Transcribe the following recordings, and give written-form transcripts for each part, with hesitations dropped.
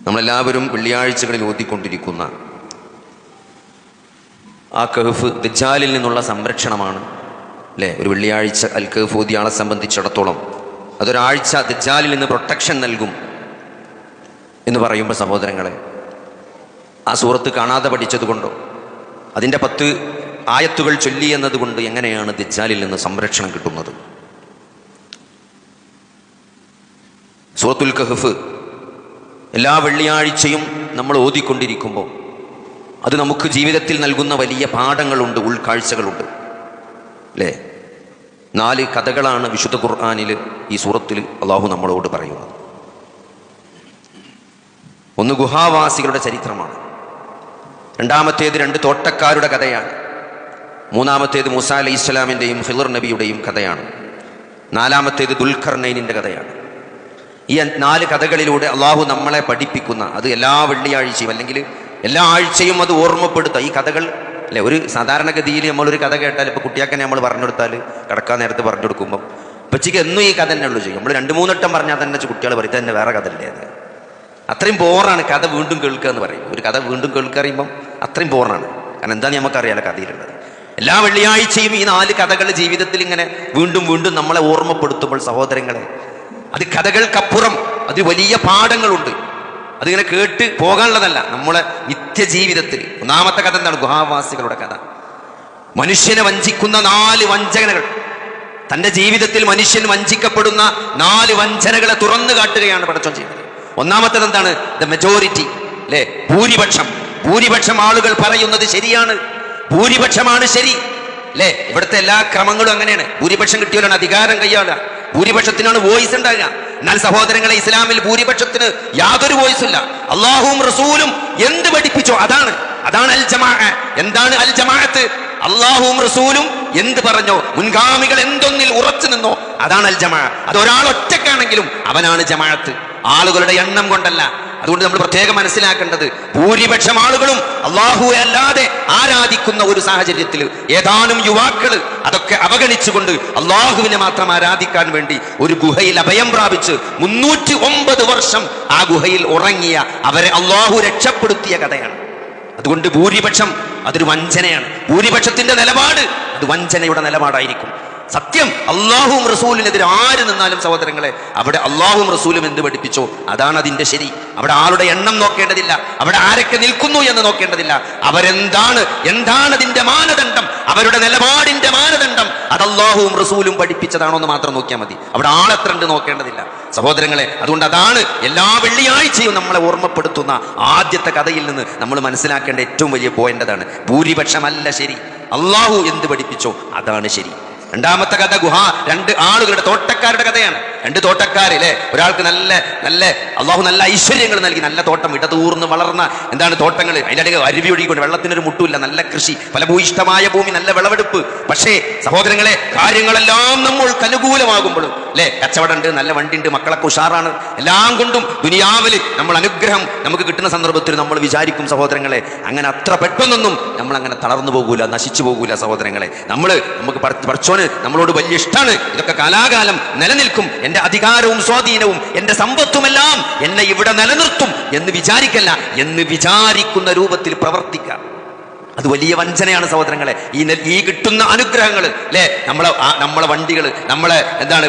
നമ്മളെല്ലാവരും വെള്ളിയാഴ്ചകളിൽ ഓതിക്കൊണ്ടിരിക്കുന്ന ആ കഹ്ഫ് ദജ്ജാലിൽ നിന്നുള്ള സംരക്ഷണമാണ് അല്ലേ? ഒരു വെള്ളിയാഴ്ച അൽ കഹ്ഫ് ഓതിയ ആളെ സംബന്ധിച്ചിടത്തോളം അതൊരാഴ്ച ദജ്ജാലിൽ നിന്ന് പ്രൊട്ടക്ഷൻ നൽകും എന്ന് പറയുമ്പോൾ സഹോദരങ്ങളെ, ആ സൂറത്ത് കാണാതെ പഠിച്ചതുകൊണ്ടോ അതിൻ്റെ 10 ആയത്തുകൾ ചൊല്ലി എന്നതുകൊണ്ട് എങ്ങനെയാണ് ദജ്ജാലിൽ നിന്ന് സംരക്ഷണം കിട്ടുന്നത്? സൂറത്തുൽ കഹ്ഫ് എല്ലാ വെള്ളിയാഴ്ചയും നമ്മൾ ഓതിക്കൊണ്ടിരിക്കുമ്പോൾ അത് നമുക്ക് ജീവിതത്തിൽ നൽകുന്ന വലിയ പാഠങ്ങളുണ്ട്, ഉൾക്കാഴ്ചകളുണ്ട് അല്ലേ? 4 കഥകളാണ് വിശുദ്ധ ഖുർആനിൽ ഈ സൂറത്തിൽ അള്ളാഹു നമ്മളോട് പറയുന്നത്. ഒന്ന് ഗുഹാവാസികളുടെ ചരിത്രമാണ്, രണ്ടാമത്തേത് 2 തോട്ടക്കാരുടെ കഥയാണ്, മൂന്നാമത്തേത് മൂസാ അലൈഹി ഇസ്ലാമിൻ്റെയും ഖിളർ നബിയുടെയും കഥയാണ്, നാലാമത്തേത് ദുൽഖർനൈനിൻ്റെ കഥയാണ്. ഈ 4 കഥകളിലൂടെ അള്ളാഹു നമ്മളെ പഠിപ്പിക്കുന്ന, അത് എല്ലാ വെള്ളിയാഴ്ചയും അല്ലെങ്കിൽ എല്ലാ ആഴ്ചയും അത് ഓർമ്മപ്പെടുത്തുക. ഈ കഥകൾ അല്ലെ, ഒരു സാധാരണഗതിയിൽ നമ്മളൊരു കഥ കേട്ടാൽ, ഇപ്പോൾ കുട്ടിയാക്കനെ നമ്മൾ പറഞ്ഞു കൊടുത്താൽ കിടക്കാൻ നേരത്ത് പറഞ്ഞു കൊടുക്കുമ്പോൾ പച്ചയ്ക്ക് എന്നും ഈ കഥ തന്നെ ഉള്ളൂ ചെയ്യും. നമ്മൾ 2-3 വട്ടം പറഞ്ഞാൽ തന്നെ കുട്ടികൾ പറയും തന്നെ വേറെ കഥ അല്ലേ, അത് അത്രയും ബോറാണ് കഥ വീണ്ടും കേൾക്കുക എന്ന് പറയും. ഒരു കഥ വീണ്ടും കേൾക്കുക അറിയുമ്പം അത്രയും ബോറാണ്. കാരണം എന്താണെന്ന് നമുക്കറിയാലോ കഥയിലുള്ളത്. എല്ലാ വെള്ളിയാഴ്ചയും ഈ 4 കഥകൾ ജീവിതത്തിൽ ഇങ്ങനെ വീണ്ടും വീണ്ടും നമ്മളെ ഓർമ്മപ്പെടുത്തുമ്പോൾ സഹോദരങ്ങളെ, അത് കഥകൾക്കപ്പുറം അത് വലിയ പാഠങ്ങളുണ്ട്. അതിങ്ങനെ കേട്ട് പോകാനുള്ളതല്ല, നമ്മളെ നിത്യജീവിതത്തിൽ. ഒന്നാമത്തെ കഥ എന്താണ്? ഗുഹാവാസികളുടെ കഥ. മനുഷ്യനെ വഞ്ചിക്കുന്ന 4 വഞ്ചനകൾ, തൻ്റെ ജീവിതത്തിൽ മനുഷ്യൻ വഞ്ചിക്കപ്പെടുന്ന 4 വഞ്ചനകളെ തുറന്നു കാട്ടുകയാണ് പടച്ചോൻ ചെയ്യുന്നത്. ഒന്നാമത്തേത് എന്താണ്? ദ മെജോറിറ്റി അല്ലേ, ഭൂരിപക്ഷം ആളുകൾ പറയുന്നത് ശരിയാണ്, ഭൂരിപക്ഷമാണ് ശരി അല്ലേ? ഇവിടുത്തെ എല്ലാ ക്രമങ്ങളും അങ്ങനെയാണ്. ഭൂരിപക്ഷം കിട്ടിയാലാണ് അധികാരം കൈയാളുക, ഭൂരിപക്ഷത്തിനാണ് വോയിസ് ഉണ്ടാകുക. എന്നാൽ സഹോദരങ്ങളെ, ഇസ്ലാമിൽ ഭൂരിപക്ഷത്തിന് യാതൊരു വോയിസും ഇല്ല. അള്ളാഹുവും റസൂലും എന്ത് പഠിപ്പിച്ചോ അതാണ് അൽ ജമാഅ. എന്താണ് അൽ ജമാഅത്ത്? അള്ളാഹുവും റസൂലും എന്ത് പറഞ്ഞോ, മുൻഗാമികൾ എന്തൊന്നിൽ ഉറച്ചു നിന്നോ അതാണ് അൽ ജമാഅ. അത് ഒരാൾ ഒറ്റക്കാണെങ്കിലും അവനാണ് ജമാഅത്ത്, ആളുകളുടെ എണ്ണം കൊണ്ടല്ല. അതുകൊണ്ട് നമ്മൾ പ്രത്യേകം മനസ്സിലാക്കേണ്ടത്, ഭൂരിപക്ഷം ആളുകളും അള്ളാഹുവെ അല്ലാതെ ആരാധിക്കുന്ന ഒരു സാഹചര്യത്തിൽ ഏതാനും യുവാക്കൾ അതൊക്കെ അവഗണിച്ചുകൊണ്ട് അള്ളാഹുവിനെ മാത്രം ആരാധിക്കാൻ വേണ്ടി ഒരു ഗുഹയിൽ അഭയം പ്രാപിച്ച് 309 വർഷം ആ ഗുഹയിൽ ഉറങ്ങിയ അവരെ അള്ളാഹു രക്ഷപ്പെടുത്തിയ കഥയാണ്. അതുകൊണ്ട് ഭൂരിപക്ഷം അതൊരു വഞ്ചനയാണ്. ഭൂരിപക്ഷത്തിന്റെ നിലപാട് അത് വഞ്ചനയുടെ നിലപാടായിരിക്കും. സത്യം, അള്ളാഹുവും റസൂലിനെതിരെ ആര് നിന്നാലും സഹോദരങ്ങളെ, അവിടെ അള്ളാഹുവും റസൂലും എന്ത് പഠിപ്പിച്ചോ അതാണ് അതിന്റെ ശരി. അവിടെ ആളുടെ എണ്ണം നോക്കേണ്ടതില്ല, അവിടെ ആരൊക്കെ നിൽക്കുന്നു എന്ന് നോക്കേണ്ടതില്ല. എന്താണ് അതിന്റെ മാനദണ്ഡം, അവരുടെ നിലപാടിന്റെ മാനദണ്ഡം അത് അള്ളാഹുവും റസൂലും പഠിപ്പിച്ചതാണോ എന്ന് മാത്രം നോക്കിയാൽ മതി. അവിടെ ആളെത്ര ഉണ്ട് നോക്കേണ്ടതില്ല സഹോദരങ്ങളെ. അതുകൊണ്ട് അതാണ് എല്ലാ വെള്ളിയാഴ്ചയും നമ്മളെ ഓർമ്മപ്പെടുത്തുന്ന ആദ്യത്തെ കഥയിൽ നിന്ന് നമ്മൾ മനസ്സിലാക്കേണ്ട ഏറ്റവും വലിയ പോയിന്റ് അതാണ്. ഭൂരിപക്ഷമല്ല ശരി, അള്ളാഹു എന്ത് പഠിപ്പിച്ചോ അതാണ് ശരി. രണ്ടാമത്തെ കഥ 2 ആളുകളുടെ തോട്ടക്കാരുടെ കഥയാണ്. 2 തോട്ടക്കാരില്ലേ, ഒരാൾക്ക് നല്ല അള്ളാഹു നല്ല ഐശ്വര്യങ്ങൾ നൽകി, നല്ല തോട്ടം, ഇടതൂർന്ന് വളർന്ന തോട്ടങ്ങൾ, അതിൻ്റെ അരുവി ഒഴുകിക്കൊണ്ട് വെള്ളത്തിനൊരു മുട്ടുമില്ല, നല്ല കൃഷി, ഫലഭൂയിഷ്ടമായ ഭൂമി, നല്ല വിളവെടുപ്പ്. പക്ഷേ സഹോദരങ്ങളെ, കാര്യങ്ങളെല്ലാം നമ്മൾക്ക് അനുകൂലമാകുമ്പോഴും അല്ലേ, കച്ചവടമുണ്ട്, നല്ല വണ്ടിയുണ്ട്, മക്കളൊക്കെ ഉഷാറാണ്, എല്ലാം കൊണ്ടും ദുനിയാവിൽ നമ്മൾ അനുഗ്രഹം നമുക്ക് കിട്ടുന്ന സന്ദർഭത്തിൽ നമ്മൾ വിചാരിക്കും സഹോദരങ്ങളെ, അങ്ങനെ അത്ര പെട്ടെന്നൊന്നും നമ്മൾ അങ്ങനെ തളർന്നു പോകൂല, നശിച്ചു പോകൂല സഹോദരങ്ങളെ. നമുക്ക് പഠിച്ചോന് നമ്മളോട് വലിയ ഇഷ്ടമാണ്, ഇതൊക്കെ കാലാകാലം നിലനിൽക്കും, എൻ്റെ അധികാരവും സ്വാധീനവും എൻ്റെ സമ്പത്തുമെല്ലാം എന്നെ ഇവിടെ നിലനിർത്തും എന്ന് വിചാരിക്കല്ല, എന്ന് വിചാരിക്കുന്ന രൂപത്തിൽ പ്രവർത്തിക്കുക. അത് വലിയ വഞ്ചനയാണ് സഹോദരങ്ങളെ. ഈ കിട്ടുന്ന അനുഗ്രഹങ്ങൾ അല്ലേ, നമ്മളെ വണ്ടികൾ, നമ്മളെ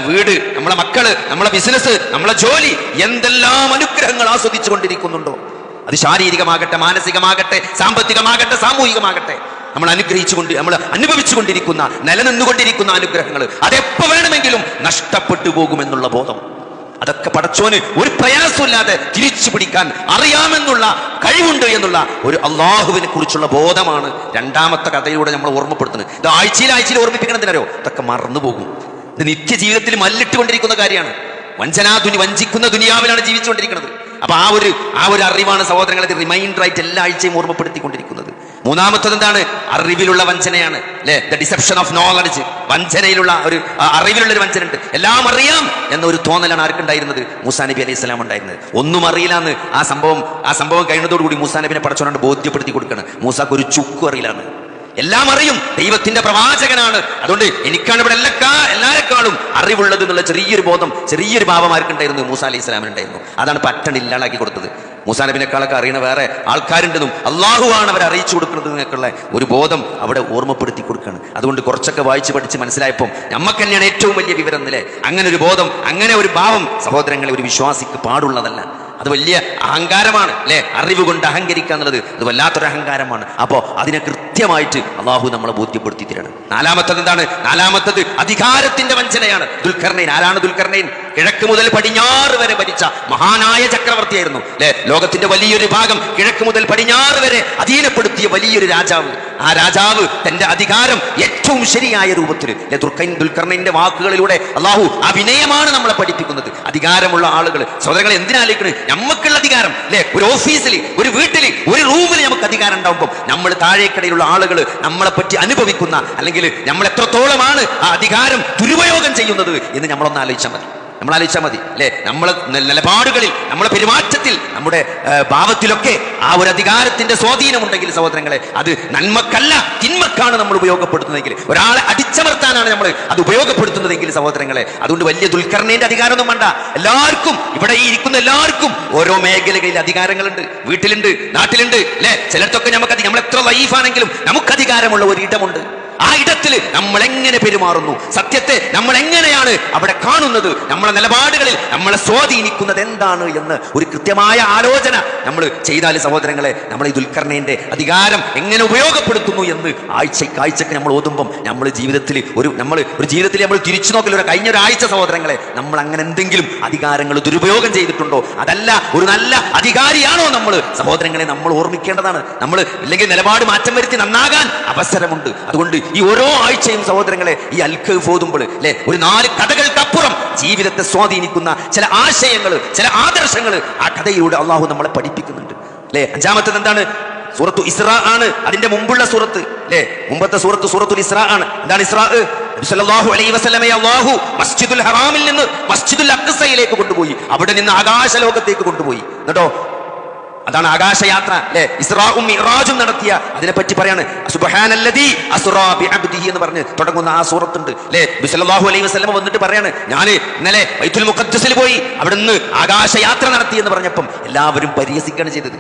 വീട്, നമ്മളെ മക്കള്, നമ്മളെ ബിസിനസ്, നമ്മളെ ജോലി, എന്തെല്ലാം അനുഗ്രഹങ്ങൾ ആസ്വദിച്ചു കൊണ്ടിരിക്കുന്നുണ്ടോ, അത് ശാരീരികമാകട്ടെ, മാനസികമാകട്ടെ, സാമ്പത്തികമാകട്ടെ, സാമൂഹികമാകട്ടെ, നമ്മൾ അനുഭവിച്ചുകൊണ്ടിരിക്കുന്ന, നിലനിന്നുകൊണ്ടിരിക്കുന്ന അനുഗ്രഹങ്ങൾ അതെപ്പോ വേണമെങ്കിലും നഷ്ടപ്പെട്ടു പോകുമെന്നുള്ള ബോധം, അതൊക്കെ പടച്ചോന് ഒരു പ്രയാസമില്ലാതെ തിരിച്ചു പിടിക്കാൻ അറിയാമെന്നുള്ള കഴിവുണ്ട് എന്നുള്ള ഒരു അള്ളാഹുവിനെ കുറിച്ചുള്ള ബോധമാണ് രണ്ടാമത്തെ കഥയിലൂടെ നമ്മൾ ഓർമ്മപ്പെടുത്തുന്നത്. ഇത് ആഴ്ചയിൽ ഓർമ്മിപ്പിക്കണതിനോ ഇതൊക്കെ മറന്നുപോകും. ഇത് നിത്യജീവിതത്തിൽ മല്ലിട്ടുകൊണ്ടിരിക്കുന്ന കാര്യമാണ്. വഞ്ചിക്കുന്ന ദുനിയാവിലാണ് ജീവിച്ചുകൊണ്ടിരിക്കുന്നത്. അപ്പൊ ആ ഒരു അറിവാണ് സഹോദരങ്ങളെ റിമൈൻഡറായിട്ട് എല്ലാ ആഴ്ചയും ഓർമ്മപ്പെടുത്തിക്കൊണ്ടിരിക്കുന്നത്. മൂന്നാമത്തത് എന്താണ്? അറിവിലുള്ള വഞ്ചനയാണ് അല്ലെ, ദ ഡിസെപ്ഷൻ ഓഫ് നോളജ്. വഞ്ചനയിലുള്ള അറിവിലുള്ള ഒരു വഞ്ചന ഉണ്ട്. എല്ലാം അറിയാം എന്നൊരു തോന്നലാണ് ആർക്കുണ്ടായിരുന്നത്? മൂസാ നബി അലൈഹി സ്വലാം ഉണ്ടായിരുന്നത്. ഒന്നും അറിയില്ലാന്ന് ആ സംഭവം കഴിഞ്ഞതോടുകൂടി മൂസാ നബിനെ പടച്ചോനാണ് ബോധ്യപ്പെടുത്തി കൊടുക്കണം. മൂസാക്ക് ഒരു ചുക്കും അറിയില്ലാന്ന്. എല്ലാം അറിയും, ദൈവത്തിന്റെ പ്രവാചകനാണ്. അതുകൊണ്ട് എനിക്കാണ് ഇവിടെ എല്ലാരെക്കാളും അറിവുള്ളത് എന്നുള്ള ചെറിയൊരു ബോധം, ചെറിയൊരു ഭാവം ആർക്കുണ്ടായിരുന്നു? മൂസാ അലൈഹി സ്വലാമിനുണ്ടായിരുന്നു. അതാണ് പട്ടണില്ലാണ്ടാക്കി കൊടുത്തത്. മൂസാ നബിനെക്കാളൊക്കെ അറിയണ വേറെ ആൾക്കാരുണ്ടെന്നും അള്ളാഹുവാണ് അവരെ അറിയിച്ചു കൊടുക്കുന്നത് എന്നൊക്കെയുള്ള ഒരു ബോധം അവിടെ ഓർമ്മപ്പെടുത്തി കൊടുക്കുകയാണ്. അതുകൊണ്ട് കുറച്ചൊക്കെ വായിച്ച് പഠിച്ച് മനസ്സിലായപ്പോൾ നമുക്ക് തന്നെയാണ് ഏറ്റവും വലിയ വിവരം എന്നല്ലേ. അങ്ങനെ ഒരു ബോധം, അങ്ങനെ ഒരു ഭാവം സഹോദരങ്ങളെ ഒരു വിശ്വാസിക്ക് പാടുള്ളതല്ല. അത് വലിയ അഹങ്കാരമാണ് അല്ലെ. അറിവ് കൊണ്ട് അഹങ്കരിക്കുക എന്നുള്ളത് അത് വല്ലാത്തൊരു അഹങ്കാരമാണ്. അപ്പോൾ അതിനെ കൃത്യമായിട്ട് അള്ളാഹു നമ്മളെ ബോധ്യപ്പെടുത്തി തരണം. നാലാമത്തത് എന്താണ്? നാലാമത്തത് അധികാരത്തിന്റെ വഞ്ചനയാണ്. ദുൽഖർനൈൻ. ആരാണ് ദുൽഖർനൈൻ? കിഴക്ക് മുതൽ പടിഞ്ഞാറ് വരെ ഭരിച്ച മഹാനായ ചക്രവർത്തിയായിരുന്നു അല്ലെ. ലോകത്തിന്റെ വലിയൊരു ഭാഗം കിഴക്ക് മുതൽ പടിഞ്ഞാറ് വരെ അധീനപ്പെടുത്തിയ വലിയൊരു രാജാവ്. ആ രാജാവ് തന്റെ അധികാരം ഏറ്റവും ശരിയായ രൂപത്തിൽ ദുൽഖർനൈന്റെ വാക്കുകളിലൂടെ അള്ളാഹു ആ വിനയമാണ് നമ്മളെ പഠിപ്പിക്കുന്നത്. അധികാരമുള്ള ആളുകൾ സഹോദരങ്ങളെ എന്തിനാലേക്കണ് നമുക്കുള്ള അധികാരം അല്ലെ. ഒരു ഓഫീസിൽ, ഒരു വീട്ടിൽ, ഒരു റൂമിൽ നമുക്ക് അധികാരം ഉണ്ടാവുമ്പോൾ നമ്മൾ താഴേക്കടയിലുള്ള ആളുകൾ നമ്മളെ പറ്റി അനുഭവിക്കുന്ന, അല്ലെങ്കിൽ നമ്മൾ എത്രത്തോളമാണ് ആ അധികാരം ദുരുപയോഗം ചെയ്യുന്നത് എന്ന് നമ്മളൊന്ന് ആലോചിച്ചാൽ മതി. അല്ലെ. നമ്മളെ നിലപാടുകളിൽ, നമ്മളെ പെരുമാറ്റത്തിൽ, നമ്മുടെ ഭാവത്തിലൊക്കെ ആ ഒരു അധികാരത്തിന്റെ സ്വാധീനമുണ്ടെങ്കിൽ സഹോദരങ്ങളെ അത് നന്മക്കല്ല തിന്മക്കാണ് നമ്മൾ ഉപയോഗപ്പെടുത്തുന്നതെങ്കിൽ, ഒരാളെ അടിച്ചമർത്താനാണ് നമ്മൾ അത് ഉപയോഗപ്പെടുത്തുന്നതെങ്കിൽ സഹോദരങ്ങളെ, അതുകൊണ്ട് വലിയ ദുൽഖർനൈന്റെ അധികാരമൊന്നും വേണ്ട. എല്ലാവർക്കും, ഇവിടെ ഈ ഇരിക്കുന്ന എല്ലാവർക്കും ഓരോ മേഖലകളിൽ അധികാരങ്ങളുണ്ട്. വീട്ടിലുണ്ട്, നാട്ടിലുണ്ട് അല്ലെ. ചിലർക്കൊക്കെ നമ്മൾ എത്ര ലൈഫാണെങ്കിലും നമുക്ക് അധികാരമുള്ള ഒരു ഇടമുണ്ട്. ആ ഇടത്തിൽ നമ്മൾ എങ്ങനെ പെരുമാറുന്നു, സത്യത്തെ നമ്മൾ എങ്ങനെയാണ് അവിടെ കാണുന്നത്, നമ്മളെ നിലപാടുകളിൽ നമ്മളെ സ്വാധീനിക്കുന്നത് എന്താണ് എന്ന് ഒരു കൃത്യമായ ആലോചന നമ്മൾ ചെയ്താൽ സഹോദരങ്ങളെ, നമ്മൾ ഈ ദുൽഖർനൈന്റെ അധികാരം എങ്ങനെ ഉപയോഗപ്പെടുത്തുന്നു എന്ന് ആഴ്ചക്ക് നമ്മൾ ഓതുമ്പം നമ്മൾ ജീവിതത്തിൽ നമ്മൾ തിരിച്ചു നോക്കൽ കഴിഞ്ഞ ഒരാഴ്ച സഹോദരങ്ങളെ, നമ്മൾ അങ്ങനെ എന്തെങ്കിലും അധികാരങ്ങൾ ദുരുപയോഗം ചെയ്തിട്ടുണ്ടോ, അതല്ല ഒരു നല്ല അധികാരിയാണോ നമ്മൾ സഹോദരങ്ങളെ നമ്മൾ ഓർമ്മിക്കേണ്ടതാണ്. നമ്മൾ ഇല്ലെങ്കിൽ നിലപാട് മാറ്റം വരുത്തി നന്നാകാൻ അവസരമുണ്ട്. അതുകൊണ്ട് ഈ ഓരോ ആഴ്ചയും സഹോദരങ്ങളെ ഈ അൽഖഫ് ഓതുമ്പോൾ അല്ലെ, ഒരു 4 കഥകൾക്കപ്പുറം ജീവിതത്തെ സ്വാധീനിക്കുന്ന ചില ആശയങ്ങൾ, ചില ആദർശങ്ങൾ ആ കഥയിലൂടെ അള്ളാഹു നമ്മളെ പഠിപ്പിക്കുന്നുണ്ട് അല്ലെ. അഞ്ചാമത്തത് എന്താണ്? സൂറത്തു ഇസ്രാ ആണ്. അതിന്റെ മുമ്പുള്ള സൂറത്ത് അല്ലെ, മുമ്പത്തെ സൂറത്തുൽ ഇസ്രാ ആണ്. എന്താണ് ഇസ്രാ? നബി സല്ലല്ലാഹു അലൈഹി വസല്ലമയെ അല്ലാഹു മസ്ജിദുൽ ഹറാമിൽ നിന്ന് മസ്ജിദുൽ അഖ്സയിലേക്ക് കൊണ്ടുപോയി, അവിടെ നിന്ന് ആകാശലോകത്തേക്ക് കൊണ്ടുപോയി. എന്നിട്ടോ അതാണ് ആകാശയാത്ര അല്ലെ. ഇസ്രാഉം മിഅ്റാജും നടത്തിയ അതിനെപ്പറ്റി പറയാണ്. സുബ്ഹാനല്ലദീ അസ്റാ ബിഅബ്ദിഹി എന്ന് പറഞ്ഞ് തുടങ്ങുന്ന ആ സൂറത്തുണ്ട് അല്ലെ. നബി സല്ലല്ലാഹു അലൈഹി വസല്ലം വന്നിട്ട് പറയാണ്, ഞാൻ ഇന്നലെ ബൈത്തുൽ മുഖദ്ദസിൽ പോയി അവിടുന്ന് ആകാശയാത്ര നടത്തി എന്ന് പറഞ്ഞപ്പം എല്ലാവരും പരിഹസിക്കാണ് ചെയ്തത്.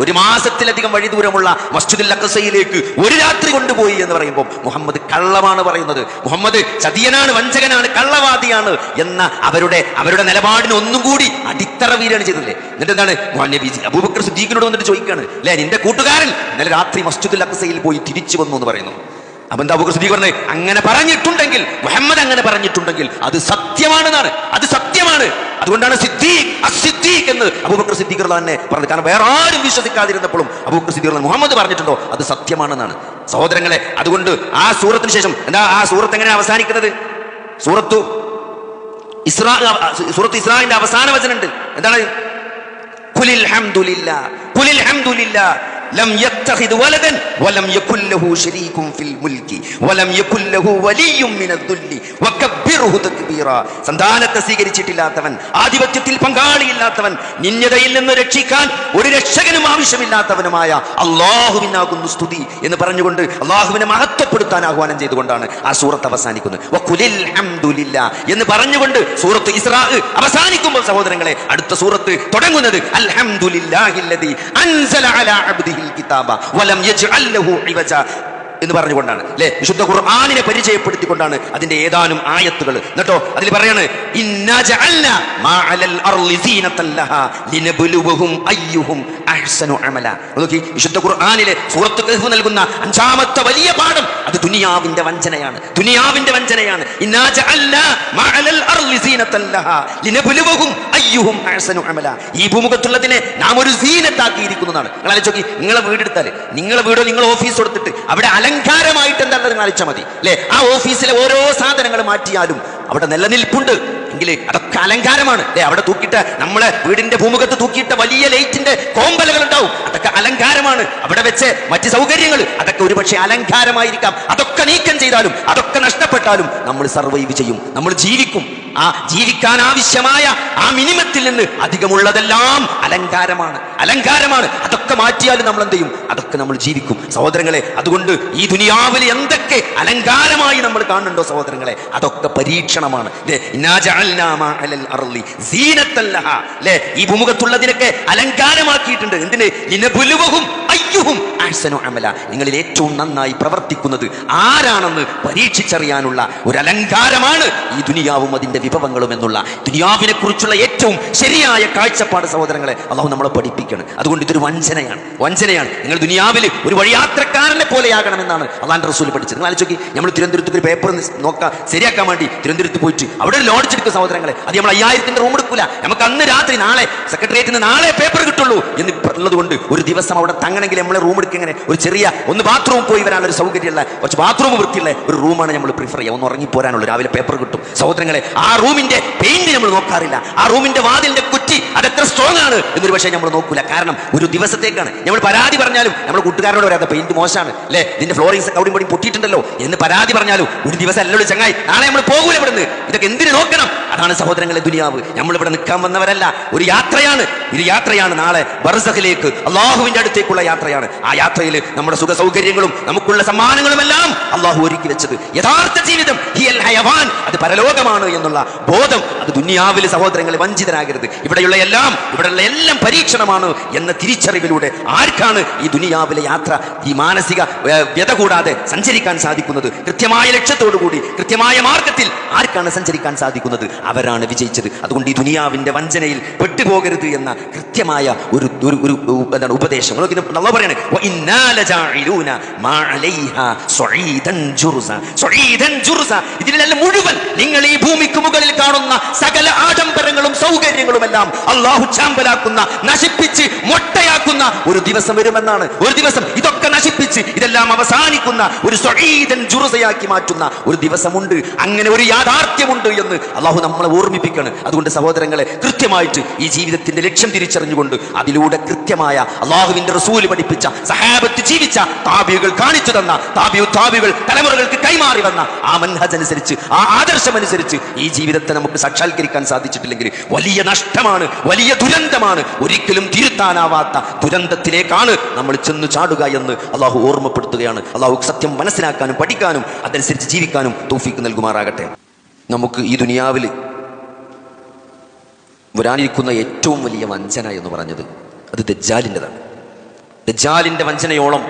ഒരു മാസത്തിലധികം വഴി ദൂരമുള്ള മസ്ജിദുൽ അഖ്സയിലേക്ക് ഒരു രാത്രി കൊണ്ടുപോയി എന്ന് പറയുമ്പോൾ മുഹമ്മദ് കള്ളമാണ് പറയുന്നത്, മുഹമ്മദ് ചതിയനാണ്, വഞ്ചകനാണ്, കള്ളവാദിയാണ് എന്ന അവരുടെ നിലപാടിന് ഒന്നും കൂടി അടിത്തറ വീരാണ് ചെയ്തല്ലേ. എന്നിട്ട് എന്താണ് അബൂബക്കർ സിദ്ദീഖിനോട് വന്നിട്ട് ചോദിക്കാണ് അല്ലെ, നിന്റെ കൂട്ടുകാരൻ ഇന്നലെ രാത്രി മസ്ജിദുൽ അഖ്സയിൽ പോയി തിരിച്ചു വന്നു എന്ന് പറയുന്നു. അപ്പൊ എന്താ അബൂബക്കർ സിദ്ദീഖ് പറഞ്ഞത്? അങ്ങനെ പറഞ്ഞിട്ടുണ്ടെങ്കിൽ, മുഹമ്മദ് അങ്ങനെ പറഞ്ഞിട്ടുണ്ടെങ്കിൽ അത് സത്യമാണെന്നാണ്, അത് സത്യമാണ്. അതുകൊണ്ടാണ് സിദ്ദീഖ് എന്ന് അബൂബക്കർ സിദ്ദീഖ് തന്നെ പറഞ്ഞത്. കാരണം വേറെ ആരും വിശ്വസിക്കാതിരുന്നപ്പോഴും അബൂബക്കർ സിദ്ദീഖ് മുഹമ്മദ് പറഞ്ഞിട്ടുണ്ടോ അത് സത്യമാണെന്നാണ് സഹോദരങ്ങളെ. അതുകൊണ്ട് ആ സൂറത്തിന് ശേഷം എന്താ ആ സൂറത്ത് എങ്ങനെ അവസാനിക്കുന്നത്? സൂറത്ത് ഇസ്രാഇന്റെ അവസാന വചനമുണ്ട്. എന്താണ്? ഖുലിൽ ഹംദുലില്ലാ ലം യത്തഖിദ് വലദൻ വലം യകുൽ ലഹു ശരീകുൻ ഫിൽ മുൽക്കി വലം യകുൽ ലഹു വലിയ്യുൻ മിനദ്ദുല്ലി വകബ്ബിർഹു തക്ബീറാ. സന്താനത്തെ സ്വീകരിച്ചിട്ടില്ലാത്തവൻ, ആധിപത്യത്തിൽ പങ്കാളിയില്ലാത്തവൻ, നിന്യതയിൽ നിന്ന് രക്ഷിക്കാൻ ഒരു രക്ഷകനും ആവശ്യമില്ലാത്തവനുമായ അല്ലാഹുവിനാകുന്നു സ്തുതി എന്ന് പറഞ്ഞുകൊണ്ട് അല്ലാഹുവിനെ മഹത്വപ്പെടുത്താൻ ആഹ്വാനം ചെയ്തുകൊണ്ടാണ് ആ സൂറത്ത് അവസാനിക്കുന്നത്. വഖുലിൽ ഹംദുലില്ലാ എന്ന് പറഞ്ഞുകൊണ്ട് സൂറത്ത് ഇസ്രാ അവസാനിക്കുമ്പോൾ സഹോദരങ്ങളെ അടുത്ത സൂറത്ത് തുടങ്ങുന്നത് അൽഹംദുലില്ലാഹില്ലദീ അൻസല അലാ അബ്ദിഹി കിതാബ വലം യജ്അൽ ലഹു ഇവജ എന്ന് പറഞ്ഞുകൊണ്ടാണ് അല്ലെ. വിശുദ്ധ ഖുർആനിനെ പരിചയപ്പെടുത്തിക്കൊണ്ടാണ് അതിന്റെ ഏതാനും ആയത്തുകൾ. എന്നിട്ടോ അതിൽ പറയാണ് ഇന്നാ ജഅൽനാ മാ അലൽ അർളി സീനതൻ ലഹാ ലിനബ്ലുവഹും അയ്യുഹും അഹ്സനു അമല. നോക്കി, വിശുദ്ധ ഖുർആനിലെ സൂറത്ത് കഹ്ഫ് നൽകുന്ന 5ാമത്തെ വലിയ പാഠം അത് ദുനിയാവിന്റെ വഞ്ചനയാണ്. ഇന്നാ ജഅൽനാ മാ അലൽ അർളി സീനതൻ ലഹാ ലിനബ്ലുവഹും അയ്യുഹും അഹ്സനു അമല. ഈ ഭൂമുഖത്തുള്ളതിനെ നാം ഒരു സീനത്താക്കിയിരിക്കുന്നതാണ്. നിങ്ങൾ ആലോചിച്ച്, നിങ്ങളെ വീടെടുത്താൽ, നിങ്ങളെ വീടോ നിങ്ങൾ ഓഫീസ് കൊടുത്തിട്ട് അവിടെ അലങ്കാരമായിട്ട് എന്താണെന്ന് കാണിച്ചാൽ മതി അല്ലെ. ആ ഓഫീസിലെ ഓരോ സാധനങ്ങൾ മാറ്റിയാലും അവിടെ നിലനിൽപ്പുണ്ട് എങ്കിൽ അതൊക്കെ അലങ്കാരമാണ് അല്ലെ. അവിടെ തൂക്കിയിട്ട് നമ്മളെ വീടിന്റെ ഭൂമുഖത്ത് തൂക്കിയിട്ട വലിയ ലൈറ്റിന്റെ കോമ്പലുകൾ ഉണ്ടാവും, അതൊക്കെ അലങ്കാരമാണ്. അവിടെ വെച്ച് മറ്റ് സൗകര്യങ്ങൾ അതൊക്കെ ഒരുപക്ഷെ അലങ്കാരമായിരിക്കാം. അതൊക്കെ നീക്കം ചെയ്താലും, അതൊക്കെ നഷ്ടപ്പെട്ടാലും നമ്മൾ സർവൈവ് ചെയ്യും, നമ്മൾ ജീവിക്കും. ആ ജീവിക്കാൻ ആവശ്യമായ ആ മിനിമത്തിൽ നിന്ന് അധികമുള്ളതെല്ലാം അലങ്കാരമാണ്. അതൊക്കെ മാറ്റിയാലും നമ്മൾ എന്ത് ചെയ്യും? അതൊക്കെ നമ്മൾ ജീവിക്കും സഹോദരങ്ങളെ. അതുകൊണ്ട് ഈ ദുനിയാവിൽ എന്തൊക്കെ അലങ്കാരമായി നമ്മൾ കാണുന്നുണ്ടോ സഹോദരങ്ങളെ, അതൊക്കെ പരീക്ഷണമാണ്. ഇന്നാ ജഅൽനാ വജഅൽനാ മാ അലൽ അർളി സീനത്തൻ ലഹാ. ല്ലേ, ഈ ഭൂമുഖത്തുള്ളതിനൊക്കെ അലങ്കാരമാക്കിയിട്ടുണ്ട്. എന്തിന്? ലിനബ്ലുവഹും അയ്യുഹും അഹ്സനു അമല. നിങ്ങളിൽ ഏറ്റവും നന്നായി പ്രവർത്തിക്കുന്നത് ആരാണെന്ന് പരീക്ഷിച്ചറിയാനുള്ള ഒരു അലങ്കാരമാണ് ഈ ദുനിയാവും അതിന്റെ വിഭവങ്ങളും എന്നുള്ള ദുനിയാവിനെ കുറിച്ചുള്ള ഏറ്റവും ശരിയായ കാഴ്ചപ്പാട് സഹോദരങ്ങളെ അള്ളാഹു നമ്മളെ പഠിപ്പിക്കണം. അതുകൊണ്ട് ഇതൊരു വഞ്ചനയാണ്. നിങ്ങൾ ദുനിയാവിൽ ഒരു വഴിയാത്രക്കാരനെ പോലെയാകണമെന്നാണ് അള്ളാഹുവിന്റെ റസൂൽ പഠിച്ചത്. നിങ്ങൾ ആലോചിച്ച് നോക്കി, നമ്മൾ തിരുവനന്തപുരത്ത് ഒരു പേപ്പർ നോക്കാൻ ശരിയാക്കാൻ വേണ്ടി തിരുവനന്തപുരത്ത് പോയിട്ട് അവിടെ ഒരു ലോഡ്ജ് എടുക്കും സഹോദരങ്ങളെ. അത് നമ്മൾ 5000 റൂം എടുക്കൂല. നമുക്ക് അന്ന് രാത്രി നാളെ സെക്രട്ടേറിയറ്റിന് നാളെ പേപ്പർ കിട്ടുള്ളൂ എന്ന് ഉള്ളത് കൊണ്ട് ഒരു ദിവസം അവിടെ തങ്ങണമെങ്കിൽ നമ്മളെ റൂം എടുക്കുക എങ്ങനെ? ഒരു ചെറിയ ഒന്ന് ബാത്റൂം പോയി വരാനുള്ള ഒരു സൗകര്യമുള്ള, കുറച്ച് ബാത്റൂം വൃത്തിയുള്ള ഒരു റൂമാണ് നമ്മൾ പ്രിഫർ ചെയ്യുക. ഒന്ന് ഉറങ്ങിപ്പോരാനുള്ള, രാവിലെ പേപ്പർ കിട്ടും സഹോദരങ്ങളെ. ആ റൂമിന്റെ പെയിന്റ് നമ്മൾ നോക്കാറില്ല. ആ റൂമിന്റെ വാതിലിന്റെ കുറ്റി അത് എത്ര സ്ട്രോങ് ആണ് എന്നൊരു പക്ഷേ നമ്മൾ നോക്കൂല. കാരണം ഒരു ദിവസത്തേക്കാണ്. നമ്മൾ പരാതി പറഞ്ഞാലും നമ്മൾ കൂട്ടുകാരോട് പറയാതെ പെയിന്റ് മോശമാണ് അല്ലേ, ഇതിന്റെ ഫ്ലോറിംഗ്സ് അവിടെയും കൂടി പൊട്ടിയിട്ടുണ്ടല്ലോ എന്ന് പരാതി പറഞ്ഞാലും ഒരു ദിവസം അല്ലല്ലോ ചങ്ങായി, നാളെ നമ്മൾ പോകൂല ഇവിടുന്ന്. ഇതൊക്കെ എന്തിനു നോക്കണം? അതാണ് സഹോദരങ്ങളെ ദുനിയാവ്. നമ്മൾ ഇവിടെ നിൽക്കാൻ വന്നവരല്ല, ഒരു യാത്രയാണ്. ഇത് യാത്രയാണ്. നാളെ ബർസഖിലേക്ക്, അള്ളാഹുവിന്റെ അടുത്തേക്കുള്ള യാത്രയാണ്. ആ യാത്രയിൽ നമ്മുടെ സുഖ സൗകര്യങ്ങളും നമുക്കുള്ള സമ്മാനങ്ങളും എല്ലാം അള്ളാഹു ഒരുക്കി വെച്ചത് യഥാർത്ഥ ജീവിതം ഹിയൽ ഹയവാൻ, അത് പരലോകമാണ് എന്നുള്ള ബോധം, അത് ദുനിയാവിൽ സഹോദരങ്ങളെ വഞ്ചിതരാകരുത്. ഇവിടെയുള്ള എല്ലാം പരീക്ഷണമാണ് എന്ന തിരിച്ചറിവിലൂടെ ആർക്കാണ് ഈ ദുനിയാവിലെ യാത്ര ഈ മാനസിക വ്യത കൂടാതെ സഞ്ചരിക്കാൻ സാധിക്കുന്നത്? കൃത്യമായ ലക്ഷ്യത്തോടുകൂടി കൃത്യമായ മാർഗത്തിൽ ആർക്കാണ് സഞ്ചരിക്കാൻ സാധിക്കുന്നത്? അവരാണ് വിജയിച്ചത്. അതുകൊണ്ട് ഈ ദുനിയാവിന്റെ വഞ്ചനയിൽ പെട്ടുപോകരുത് എന്ന കൃത്യമായ ഒരു എന്താണ് ഉപദേശം അല്ലാഹു പറയാണ്. ഇതിനെല്ലാം മുഴുവൻ നിങ്ങൾ ഈ ഭൂമിക്ക് മുകളിൽ കാണുന്ന സകല ആഡംബരങ്ങളും സൗകര്യങ്ങളും എല്ലാം അള്ളാഹു ചാമ്പലാക്കുന്ന, നശിപ്പിച്ച് മൊട്ടയാക്കുന്ന ഒരു ദിവസം വരുമെന്നാണ്. ഒരു ദിവസം ഇതൊക്കെ നശിപ്പിച്ച് ഇതെല്ലാം അവസാനിക്കുന്ന ഒരു സ്വഈദൻ ജുർസയാക്കി മാറ്റുന്ന ഒരു ദിവസമുണ്ട്. അങ്ങനെ ഒരു യാഥാർത്ഥ്യമുണ്ട് എന്ന് അള്ളാഹു നമ്മളെ ഓർമ്മിപ്പിക്കണം. അതുകൊണ്ട് സഹോദരങ്ങളെ, കൃത്യമായിട്ട് ഈ ജീവിതത്തിന്റെ ലക്ഷ്യം തിരിച്ചറിഞ്ഞുകൊണ്ട് അതിലൂടെ കൃത്യമായ അള്ളാഹുവിന്റെ റസൂൽ പഠിപ്പിച്ച, സഹാബത്ത് ജീവിച്ച, താബികൾ കാണിച്ചു തന്ന, താബികൾ തലമുറകൾക്ക് കൈമാറി വന്ന ആ മൻഹജ് അനുസരിച്ച്, ആ ആദർശമനുസരിച്ച് ഈ ജീവിതത്തെ നമുക്ക് സാക്ഷാത്കരിക്കാൻ സാധിച്ചിട്ടില്ലെങ്കിൽ വലിയ നഷ്ടമാണ്, വലിയ ദുരന്തമാണ്. ഒരിക്കലും തിരുത്താനാവാത്ത ദുരന്തത്തിലേക്കാണ് നമ്മൾ ചെന്ന് ചാടുക എന്ന് അള്ളാഹു ഓർമ്മപ്പെടുത്തുകയാണ്. അള്ളാഹു സത്യം മനസ്സിലാക്കാനും പഠിക്കാനും അതനുസരിച്ച് ജീവിക്കാനും തൗഫീഖ് നൽകുമാറാകട്ടെ. നമുക്ക് ഈ ദുനിയാവിൽ വരാനിരിക്കുന്ന ഏറ്റവും വലിയ വഞ്ചന എന്ന് പറഞ്ഞത് അത് ദജ്ജാലിൻ്റെതാണ്. ദജ്ജാലിൻ്റെ വഞ്ചനയോളം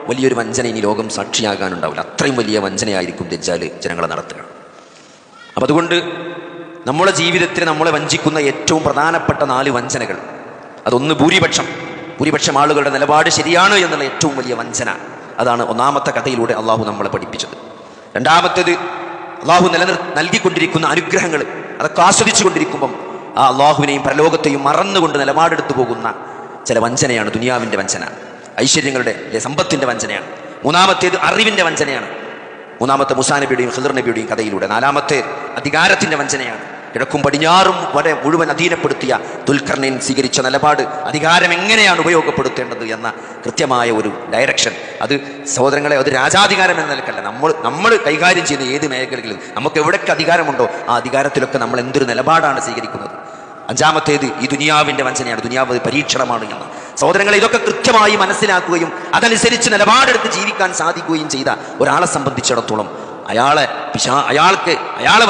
വലിയൊരു വഞ്ചന ഇനി ലോകം സാക്ഷിയാകാനുണ്ടാവില്ല. അത്രയും വലിയ വഞ്ചനയായിരിക്കും ദജ്ജാല് ജനങ്ങളെ നടത്തുക. അപ്പം അതുകൊണ്ട് നമ്മുടെ ജീവിതത്തിൽ നമ്മളെ വഞ്ചിക്കുന്ന ഏറ്റവും പ്രധാനപ്പെട്ട 4 വഞ്ചനകൾ, അതൊന്ന് ഭൂരിപക്ഷം ആളുകളുടെ നിലപാട് ശരിയാണ് എന്നുള്ള ഏറ്റവും വലിയ വഞ്ചന. അതാണ് ഒന്നാമത്തെ കഥയിലൂടെ അള്ളാഹു നമ്മളെ പഠിപ്പിച്ചത്. രണ്ടാമത്തേത് അള്ളാഹു നൽകിക്കൊണ്ടിരിക്കുന്ന അനുഗ്രഹങ്ങൾ, അതൊക്കെ ആസ്വദിച്ചു കൊണ്ടിരിക്കുമ്പം ആ അള്ളാഹുവിനെയും പരലോകത്തെയും മറന്നുകൊണ്ട് നിലപാടെടുത്തു പോകുന്ന ചില വഞ്ചനയാണ് ദുനിയാവിൻ്റെ വഞ്ചന. ഐശ്വര്യങ്ങളുടെ സമ്പത്തിൻ്റെ വഞ്ചനയാണ്. മൂന്നാമത്തേത് അറിവിൻ്റെ വഞ്ചനയാണ്. മൂന്നാമത്തെ മൂസാ നബിയുടെയും ഖിദർ നബിയുടെയും കഥയിലൂടെ. നാലാമത്തെ അധികാരത്തിൻ്റെ വഞ്ചനയാണ്. കിഴക്കും പടിഞ്ഞാറും വരെ മുഴുവൻ അധീനപ്പെടുത്തിയ ദുൽഖർനൈൻ സ്വീകരിച്ച നിലപാട്, അധികാരം എങ്ങനെയാണ് ഉപയോഗപ്പെടുത്തേണ്ടത് എന്ന കൃത്യമായ ഒരു ഡയറക്ഷൻ. അത് സഹോദരങ്ങളെ, അത് രാജാധികാരം എന്ന നിലക്കല്ല, നമ്മൾ കൈകാര്യം ചെയ്യുന്ന ഏത് മേഖലകളിലും നമുക്ക് എവിടെയൊക്കെ അധികാരമുണ്ടോ ആ അധികാരത്തിലൊക്കെ നമ്മൾ എന്തൊരു നിലപാടാണ് സ്വീകരിക്കുന്നത്. അഞ്ചാമത്തേത് ഈ ദുനിയാവിൻ്റെ വഞ്ചനയാണ്. ദുനിയാവ് പരീക്ഷണമാണ് എന്ന്. സഹോദരങ്ങളെ, ഇതൊക്കെ കൃത്യമായി മനസ്സിലാക്കുകയും അതനുസരിച്ച് നിലപാടെടുത്ത് ജീവിക്കാൻ സാധിക്കുകയും ചെയ്ത ഒരാളെ സംബന്ധിച്ചിടത്തോളം അയാളെ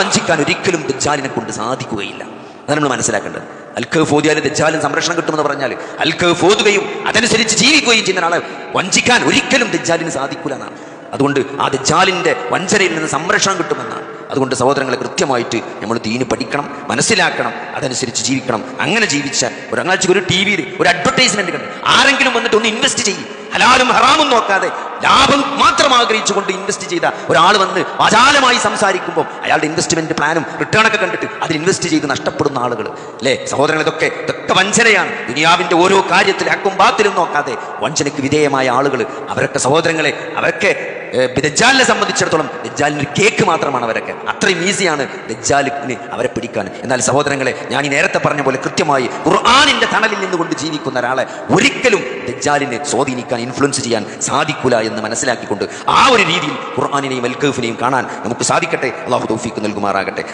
വഞ്ചിക്കാൻ ഒരിക്കലും ദജ്ജാലിനെ കൊണ്ട് സാധിക്കുകയില്ല. അതാണ് നമ്മൾ മനസ്സിലാക്കേണ്ടത്. അൽക്കഹ്ഫ് ഓതിയാൽ ദജ്ജാലിന് സംരക്ഷണം കിട്ടുമെന്ന് പറഞ്ഞാൽ അൽക്കഹ്ഫ് ഓതുകയും അതനുസരിച്ച് ജീവിക്കുകയും ചെയ്യുന്ന ആളെ വഞ്ചിക്കാൻ ഒരിക്കലും ദജ്ജാലിന് സാധിക്കില്ല എന്നാണ്. അതുകൊണ്ട് ആ ദജ്ജാലിൻ്റെ വഞ്ചനയിൽ നിന്ന് സംരക്ഷണം കിട്ടുമെന്നാണ്. അതുകൊണ്ട് സഹോദരങ്ങളെ, കൃത്യമായിട്ട് നമ്മൾ ദീന് പഠിക്കണം, മനസ്സിലാക്കണം, അതനുസരിച്ച് ജീവിക്കണം. അങ്ങനെ ജീവിച്ച ഒരു TV-യിൽ ഒരു അഡ്വർടൈസ്മെന്റ് കണ്ട് ആരെങ്കിലും വന്നിട്ട് ഒന്ന് ഇൻവെസ്റ്റ് ചെയ്യും, ഹലാലും ഹറാമും നോക്കാതെ ലാഭം മാത്രം ആഗ്രഹിച്ചുകൊണ്ട് ഇൻവെസ്റ്റ് ചെയ്ത ഒരാൾ വന്ന് വാചാലമായി സംസാരിക്കുമ്പോൾ അയാളുടെ ഇൻവെസ്റ്റ്മെന്റ് പ്ലാനും റിട്ടേണൊക്കെ കണ്ടിട്ട് അതിൽ ഇൻവെസ്റ്റ് ചെയ്ത് നഷ്ടപ്പെടുന്ന ആളുകൾ അല്ലേ സഹോദരങ്ങൾ, ഇതൊക്കെ വഞ്ചനയാണ്. ദുനിയാവിന്റെ ഓരോ കാര്യത്തിൽ ഹക്കും ബാത്തിലും നോക്കാതെ വഞ്ചനയ്ക്ക് വിധേയമായ ആളുകൾ, അവരൊക്കെ സഹോദരങ്ങളെ, അവരൊക്കെ ദജ്ജാലിനെ സംബന്ധിച്ചിടത്തോളം ദജ്ജാലിന് ഒരു കേക്ക് മാത്രമാണ്. അവരൊക്കെ അത്രയും ഈസിയാണ് ദജ്ജാലിന് അവരെ പിടിക്കാൻ. എന്നാൽ സഹോദരങ്ങളെ, ഞാൻ ഈ നേരത്തെ പറഞ്ഞ പോലെ കൃത്യമായി ഖുർആനിന്റെ തണലിൽ നിന്നുകൊണ്ട് ജീവിക്കുന്ന ഒരാളെ ഒരിക്കലും ദജ്ജാലിനെ സ്വാധീനിക്കാൻ, ഇൻഫ്ലുവൻസ് ചെയ്യാൻ സാധിക്കൂല എന്ന് മനസ്സിലാക്കിക്കൊണ്ട് ആ ഒരു രീതിയിൽ ഖുർആനിനെയും അൽക്കഹ്ഫിനെയും കാണാൻ നമുക്ക് സാധിക്കട്ടെ. അല്ലാഹു തൗഫീഖ് നൽകുമാറാകട്ടെ.